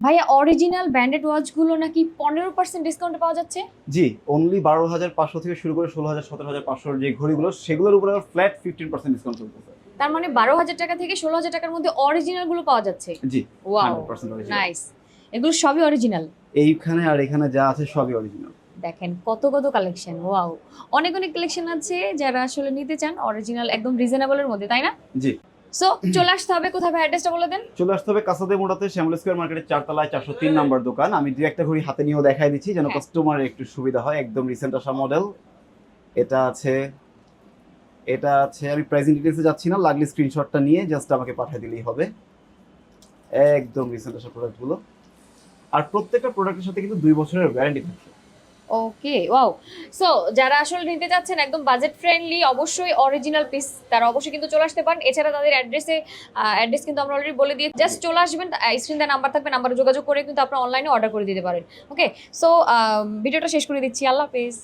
ভাইয়া original branded ওয়াচগুলো নাকি 15% ডিসকাউন্টে পাওয়া যাচ্ছে? জি, অনলি 12,500 থেকে শুরু করে 16,000 17,500 যে ঘড়িগুলো সেগুলোর উপরে ফ্ল্যাট 15% ডিসকাউন্ট চলতেছে। তার মানে 12,000 টাকা থেকে 16,000 টাকার মধ্যে অরিজিনাল গুলো পাওয়া যাচ্ছে। জি, ওয়াও 100% অরিজিনাল। নাইস, এগুলো সবই অরিজিনাল। এইখানে আর এখানে যা আছে সবই অরিজিনাল। দেখেন কত কত কালেকশন, ওয়াও অনেক অনেক কালেকশন আছে যারা আসলে নিতে চান অরিজিনাল একদম রিজনেবলের মধ্যে, তাই না? জি, সো চলে আসতে হবে কোথায় ভাই, অ্যাড্রেসটা বলে দেন। চলে আসতে হবে কাসাদে মোড়াতে শ্যামল স্কয়ার মার্কেটের 4 তলায় 403 নাম্বার দোকান। আমি দুই একটা ঘড়ি হাতে নিয়েও দেখাই দিচ্ছি যেন হ্যাঁ। কাস্টমারের একটু সুবিধা হয়। একদম রিসেন্ট আসা মডেল। এটা আছে, এটা আছে। আমি প্রাইসিং ডিটেইলসে যাচ্ছি না, লাগলে স্ক্রিনশটটা নিয়ে জাস্ট আমাকে পাঠিয়ে দিলেই হবে। একদম রিসেন্ট আসা প্রোডাক্টগুলো। আর প্রত্যেকটা প্রোডাক্টের সাথে কিন্তু 2 বছরের ওয়ারেন্টি থাকে। Okay wow. সো যারা আসলে নিতে যাচ্ছেন একদম বাজেট ফ্রেন্ডলি, অবশ্যই অরিজিনাল পিস তারা অবশ্যই কিন্তু চলে আসতে পারেন। এছাড়া তাদের অ্যাড্রেস কিন্তু আমরা অলরেডি বলে দিয়ে, জাস্ট চলে আসবেন, স্ক্রিনে নাম্বার থাকবে, নাম্বারে যোগাযোগ করে কিন্তু আপনারা অনলাইনে অর্ডার করে দিতে পারেন। ওকে, সো ভিডিওটা শেষ করে দিচ্ছি, আল্লাহ হাফেজ।